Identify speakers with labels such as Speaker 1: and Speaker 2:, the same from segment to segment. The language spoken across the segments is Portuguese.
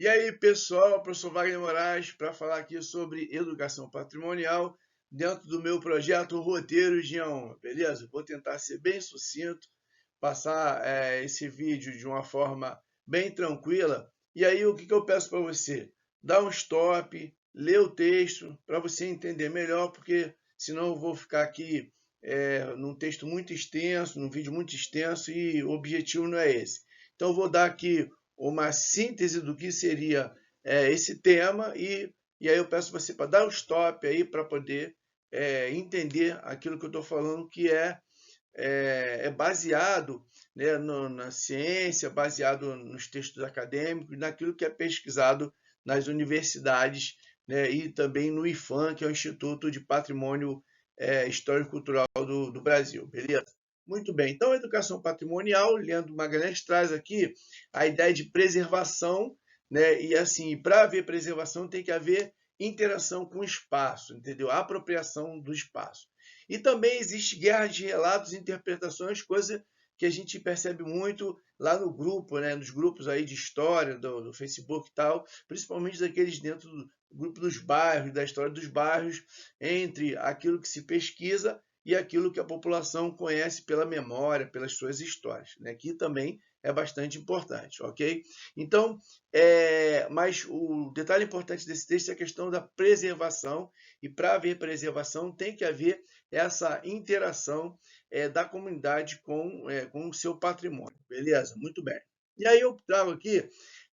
Speaker 1: E aí, pessoal, professor Wagner Moraes, para falar aqui sobre educação patrimonial dentro do meu projeto Roteiro de Aula, beleza? Vou tentar ser bem sucinto, passar esse vídeo de uma forma bem tranquila. E aí, o que eu peço para você? Dá um stop, lê o texto para você entender melhor, porque senão eu vou ficar aqui num texto muito extenso, num vídeo muito extenso, e o objetivo não é esse. Então, eu vou dar aqui uma síntese do que seria esse tema e aí eu peço você para dar o stop aí para poder entender aquilo que eu estou falando, que é baseado, né, na ciência, baseado nos textos acadêmicos, naquilo que é pesquisado nas universidades, né, e também no IPHAN, que é o Instituto de Patrimônio Histórico e Cultural do Brasil, beleza? Muito bem, então a educação patrimonial, Leandro Magalhães traz aqui a ideia de preservação, né? E assim, para haver preservação tem que haver interação com o espaço, entendeu? A apropriação do espaço. E também existe guerra de relatos e interpretações, coisa que a gente percebe muito lá no grupo, né? Nos grupos aí de história do Facebook e tal, principalmente daqueles dentro do grupo dos bairros, da história dos bairros, entre aquilo que se pesquisa e aquilo que a população conhece pela memória, pelas suas histórias, né? Que também é bastante importante, ok? Então, mas o detalhe importante desse texto é a questão da preservação, e para haver preservação tem que haver essa interação da comunidade com o seu patrimônio, beleza? Muito bem. E aí eu trago aqui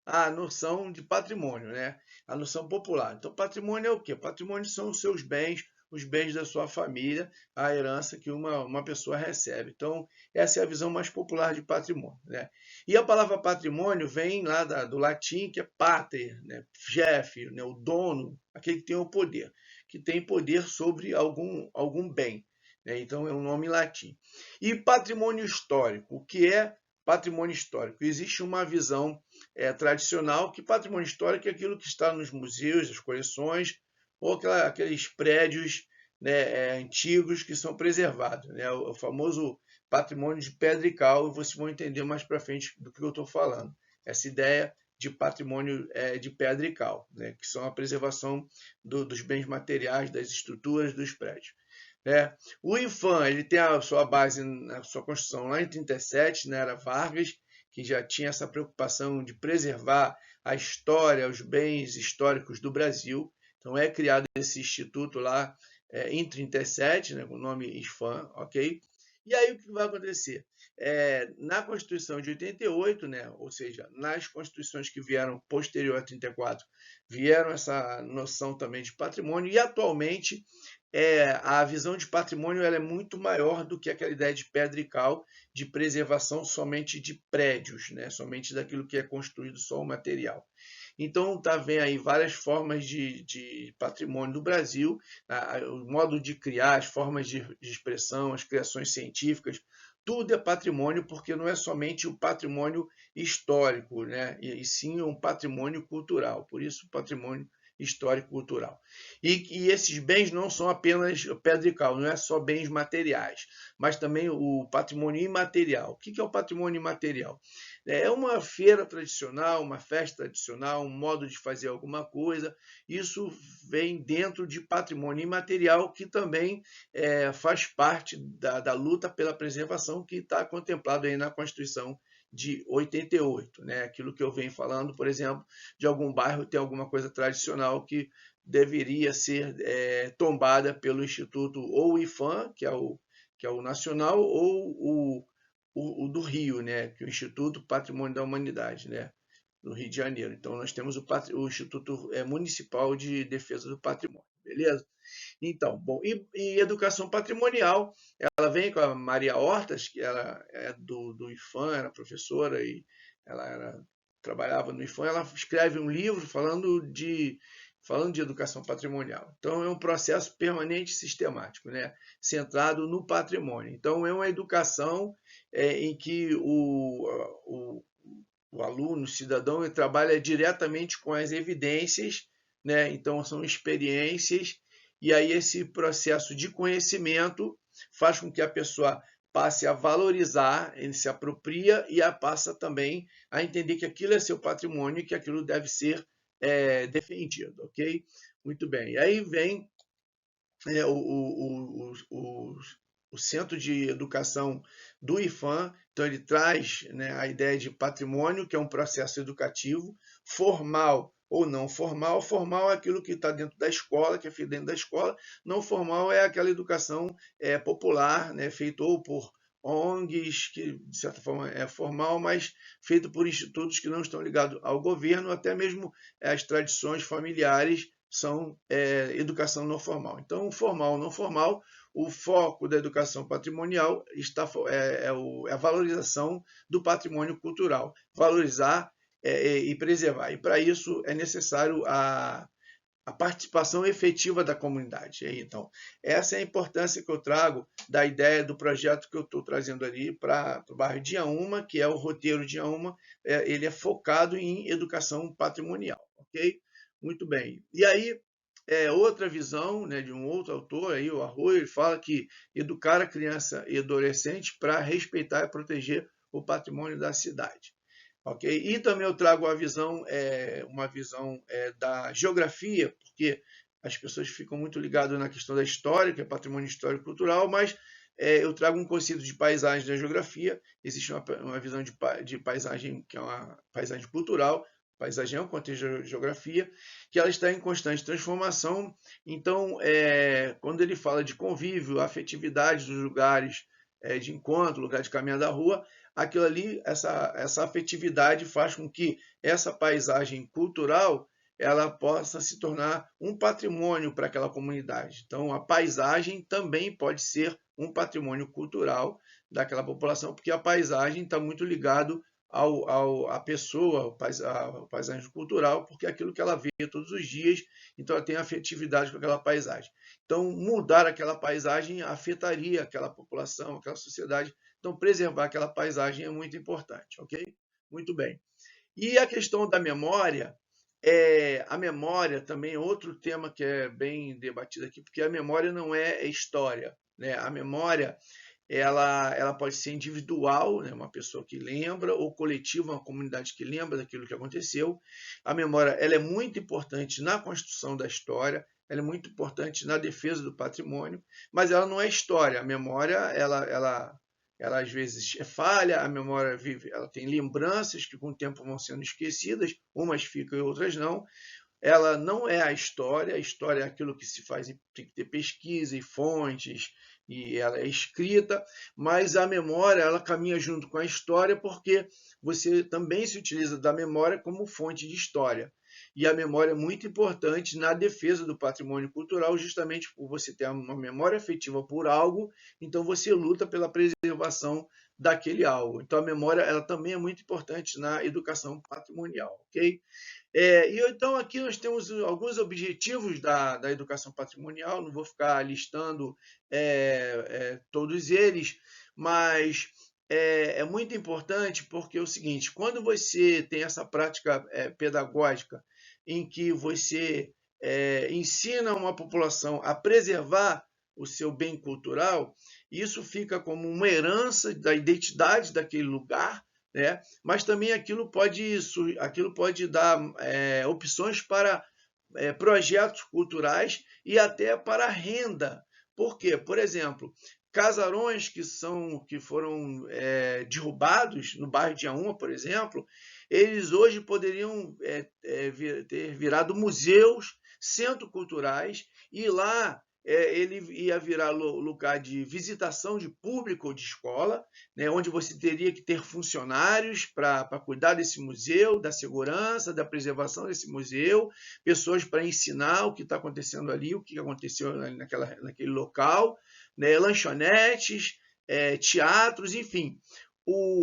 Speaker 1: a noção de patrimônio, né? A noção popular. Então, patrimônio é o quê? Patrimônio são os seus bens, os bens da sua família, a herança que uma pessoa recebe. Então, essa é a visão mais popular de patrimônio, né? E a palavra patrimônio vem lá do latim, que é pater, né? Chefe, né? O dono, aquele que tem o poder, que tem poder sobre algum bem, né? Então, é um nome em latim. E patrimônio histórico, o que é patrimônio histórico? Existe uma visão tradicional que patrimônio histórico é aquilo que está nos museus, as coleções, ou aqueles prédios, né, antigos que são preservados, né, o famoso patrimônio de pedra e cal, e vocês vão entender mais para frente do que eu estou falando. Essa ideia de patrimônio de pedra e cal, né, que são a preservação dos bens materiais, das estruturas dos prédios. Né? O IPHAN ele tem a sua base, na sua construção lá em 37, na era Vargas, que já tinha essa preocupação de preservar a história, os bens históricos do Brasil. Então é criado esse instituto lá em 37, né, com o nome IPHAN, ok? E aí o que vai acontecer? Na Constituição de 88, né, ou seja, nas constituições que vieram posterior a 34, vieram essa noção também de patrimônio, e atualmente a visão de patrimônio ela é muito maior do que aquela ideia de pedra e cal, de preservação somente de prédios, né? Somente daquilo que é construído, só o material. Então, tá vendo aí várias formas de patrimônio do Brasil, o modo de criar, as formas de expressão, as criações científicas, tudo é patrimônio, porque não é somente o patrimônio histórico, né? E sim um patrimônio cultural. Por isso, patrimônio histórico-cultural. E esses bens não são apenas pedra e cal, não é só bens materiais, mas também o patrimônio imaterial. O que é o patrimônio imaterial? É uma feira tradicional, uma festa tradicional, um modo de fazer alguma coisa. Isso vem dentro de patrimônio imaterial, que também faz parte da luta pela preservação, que está contemplado aí na Constituição de 88, né? Aquilo que eu venho falando, por exemplo, de algum bairro tem alguma coisa tradicional que deveria ser tombada pelo Instituto ou o IPHAN, que é o nacional, ou o do Rio, né? Que é o Instituto Patrimônio da Humanidade, né? No Rio de Janeiro. Então, nós temos o Instituto Municipal de Defesa do Patrimônio, beleza? Então, bom, e educação patrimonial, ela vem com a Maria Hortas, que ela é do IPHAN, era professora e ela trabalhava no IPHAN, ela escreve um livro falando de educação patrimonial. Então, é um processo permanente e sistemático, né? Centrado no patrimônio. Então, é uma educação em que o aluno, o cidadão, ele trabalha diretamente com as evidências, né? Então, são experiências, e aí esse processo de conhecimento faz com que a pessoa passe a valorizar, ele se apropria e passa também a entender que aquilo é seu patrimônio e que aquilo deve ser defendido, ok? Muito bem. E aí vem o Centro de Educação do IPHAN, então ele traz, né, a ideia de patrimônio, que é um processo educativo, formal ou não formal. Formal é aquilo que está dentro da escola, que é feito dentro da escola. Não formal é aquela educação popular, né, feita ou por ONGs, que de certa forma é formal, mas feito por institutos que não estão ligados ao governo, até mesmo as tradições familiares são educação não formal. Então, formal, não formal, o foco da educação patrimonial é a valorização do patrimônio cultural, valorizar e preservar. E para isso é necessário a participação efetiva da comunidade. Então, essa é a importância que eu trago da ideia do projeto que eu estou trazendo ali para o bairro de Inhaúma, que é o roteiro de Inhaúma. Ele é focado em educação patrimonial, ok? Muito bem. E aí, outra visão, né, de um outro autor, aí, o Arroyo, ele fala que educar a criança e adolescente para respeitar e proteger o patrimônio da cidade. Okay? E também eu trago uma visão da geografia, porque as pessoas ficam muito ligadas na questão da história, que é patrimônio histórico e cultural, mas eu trago um conceito de paisagem da geografia. Existe uma visão de paisagem, que é uma paisagem cultural. Paisagem é um contexto de geografia, que ela está em constante transformação. Então, quando ele fala de convívio, afetividade dos lugares de encontro, lugar de caminhar da rua, aquilo ali, essa afetividade faz com que essa paisagem cultural ela possa se tornar um patrimônio para aquela comunidade. Então, a paisagem também pode ser um patrimônio cultural daquela população, porque a paisagem está muito ligado à pessoa, a paisagem cultural, porque é aquilo que ela vê todos os dias, então ela tem afetividade com aquela paisagem. Então, mudar aquela paisagem afetaria aquela população, aquela sociedade. Então, preservar aquela paisagem é muito importante, ok? Muito bem. E a questão da memória, a memória também é outro tema que é bem debatido aqui, porque a memória não é história, né? A memória ela pode ser individual, né? Uma pessoa que lembra, ou coletiva, uma comunidade que lembra daquilo que aconteceu. A memória ela é muito importante na construção da história, ela é muito importante na defesa do patrimônio, mas ela não é história. A memória ela às vezes é falha, a memória vive, ela tem lembranças que com o tempo vão sendo esquecidas, umas ficam e outras não. Ela não é a história é aquilo que se faz, tem que ter pesquisa e fontes, e ela é escrita, mas a memória ela caminha junto com a história, porque você também se utiliza da memória como fonte de história. E a memória é muito importante na defesa do patrimônio cultural, justamente por você ter uma memória afetiva por algo, então você luta pela preservação daquele algo. Então a memória ela também é muito importante na educação patrimonial, ok? Então aqui nós temos alguns objetivos da educação patrimonial, não vou ficar listando todos eles, mas é muito importante porque é o seguinte, quando você tem essa prática pedagógica em que você ensina uma população a preservar o seu bem cultural, isso fica como uma herança da identidade daquele lugar, né? Mas também aquilo pode dar opções para projetos culturais e até para renda. Por quê? Por exemplo, casarões que foram derrubados no bairro de Inhaúma, por exemplo, eles hoje poderiam ter virado museus, centros culturais, e lá ele ia virar lugar de visitação de público ou de escola, né, onde você teria que ter funcionários para cuidar desse museu, da segurança, da preservação desse museu, pessoas para ensinar o que está acontecendo ali, o que aconteceu naquele local, né, lanchonetes, teatros, enfim.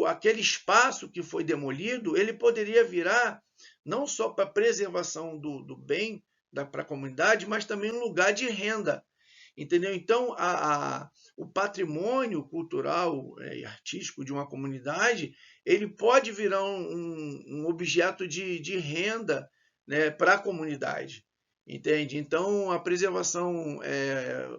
Speaker 1: Aquele espaço que foi demolido, ele poderia virar não só para a preservação do bem para a comunidade, mas também um lugar de renda. Entendeu? Então, o patrimônio cultural e artístico de uma comunidade, ele pode virar um objeto de renda, né, para a comunidade. entende? Então, a preservação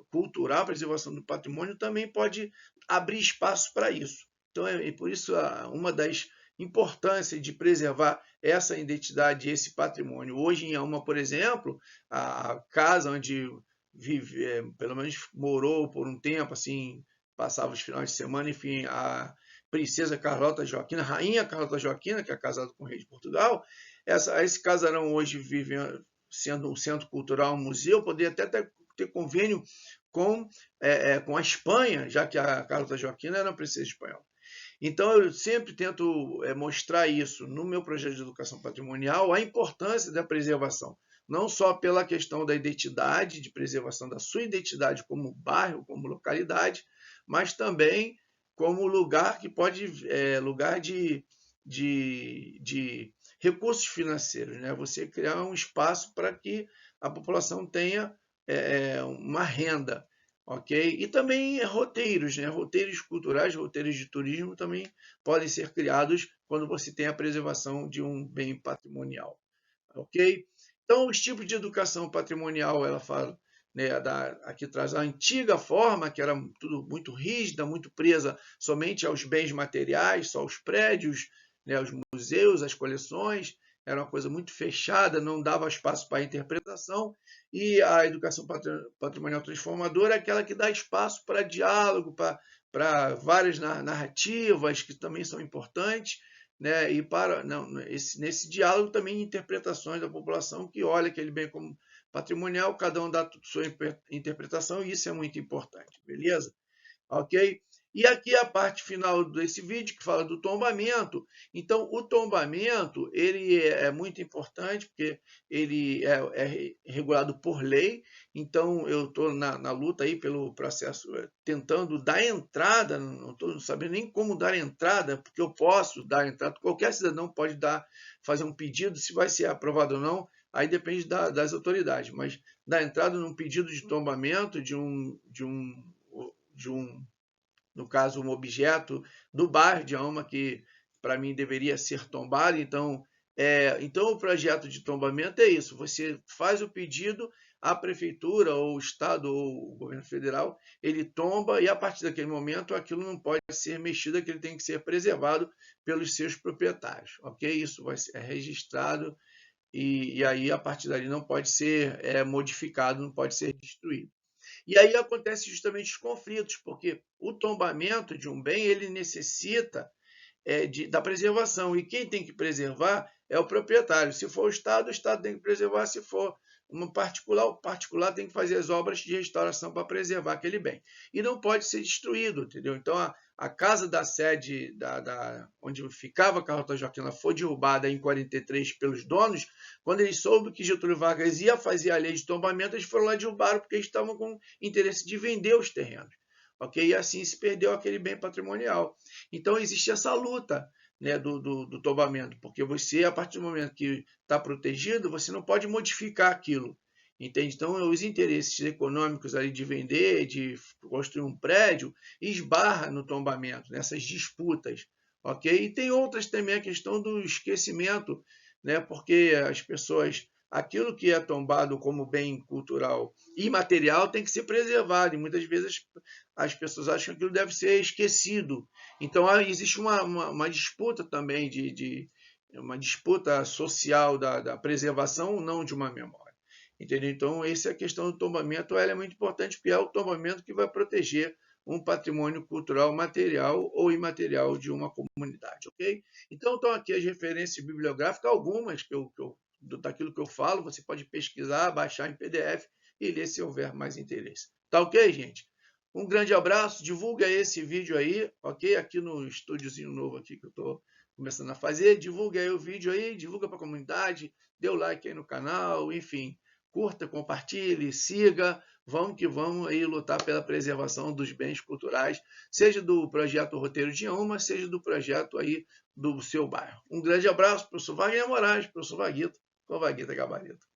Speaker 1: cultural, a preservação do patrimônio também pode abrir espaço para isso. Então, por isso uma das importâncias de preservar essa identidade, esse patrimônio. Hoje em Alma, por exemplo, a casa onde vive, pelo menos morou por um tempo, assim, passava os finais de semana, enfim, a princesa Carlota Joaquina, rainha Carlota Joaquina, que é casada com o rei de Portugal, esse casarão hoje vive sendo um centro cultural, um museu, poderia até ter convênio com a Espanha, já que a Carlota Joaquina era uma princesa espanhola. Então, eu sempre tento mostrar isso no meu projeto de educação patrimonial, a importância da preservação, não só pela questão da identidade, de preservação da sua identidade como bairro, como localidade, mas também como lugar que pode, lugar de recursos financeiros, né? Você criar um espaço para que a população tenha uma renda, ok? E também roteiros, né? Roteiros culturais, roteiros de turismo também podem ser criados quando você tem a preservação de um bem patrimonial, ok? Então, os tipos de educação patrimonial, ela fala, né, aqui traz a antiga forma, que era tudo muito rígida, muito presa somente aos bens materiais, só os prédios, né, os museus, as coleções, era uma coisa muito fechada, não dava espaço para a interpretação, e a educação patrimonial transformadora é aquela que dá espaço para diálogo, para várias narrativas, que também são importantes, né? E nesse diálogo também interpretações da população que olha aquele bem como patrimonial, cada um dá sua interpretação, e isso é muito importante, beleza? Ok? E aqui a parte final desse vídeo que fala do tombamento. Então, o tombamento ele é muito importante porque ele é regulado por lei. Então, eu estou na luta aí pelo processo, tentando dar entrada, não estou sabendo nem como dar entrada, porque eu posso dar entrada, qualquer cidadão pode fazer um pedido, se vai ser aprovado ou não, aí depende das autoridades, mas dar entrada num pedido de tombamento no caso, um objeto do bairro de Alma que, para mim, deveria ser tombado. Então, o projeto de tombamento é isso. Você faz o pedido, a prefeitura, ou o Estado, ou o governo federal, ele tomba e, a partir daquele momento, aquilo não pode ser mexido, aquilo tem que ser preservado pelos seus proprietários. Ok? Isso vai ser registrado e aí, a partir dali, não pode ser modificado, não pode ser destruído. E aí acontece justamente os conflitos, porque o tombamento de um bem ele necessita da preservação, e quem tem que preservar é o proprietário. Se for o Estado tem que preservar. Se for uma particular, o particular tem que fazer as obras de restauração para preservar aquele bem. E não pode ser destruído, entendeu? Então, a casa da sede onde ficava a Carlota Joaquina foi derrubada em 43 pelos donos. Quando eles soube que Getúlio Vargas ia fazer a lei de tombamento, eles foram lá e derrubaram, porque eles estavam com interesse de vender os terrenos. Okay? E assim se perdeu aquele bem patrimonial. Então, existe essa luta, né, do tombamento, porque você, a partir do momento que está protegido, você não pode modificar aquilo. Entende? Então, os interesses econômicos ali de vender, de construir um prédio, esbarra no tombamento, nessas disputas. Okay? E tem outras também, a questão do esquecimento, né, porque as pessoas, aquilo que é tombado como bem cultural imaterial tem que ser preservado, e muitas vezes as pessoas acham que aquilo deve ser esquecido. Então, existe uma disputa também, uma disputa social da preservação, não de uma memória. Entendeu? Então, essa é a questão do tombamento, ela é muito importante, porque é o tombamento que vai proteger um patrimônio cultural material ou imaterial de uma comunidade, ok? Então, estão aqui as referências bibliográficas, algumas daquilo que eu falo, você pode pesquisar, baixar em PDF e ler se houver mais interesse. Tá ok, gente? Um grande abraço, divulga esse vídeo aí, ok? Aqui no estúdiozinho novo aqui que eu estou começando a fazer, divulga aí o vídeo aí, divulga para a comunidade, dê o like aí no canal, enfim, curta, compartilhe, siga, vamos que vamos aí lutar pela preservação dos bens culturais, seja do projeto Roteiro de Alma, seja do projeto aí do seu bairro. Um grande abraço, professor Wagner Moraes, professor Vaguito, com Vaguita Gabarito.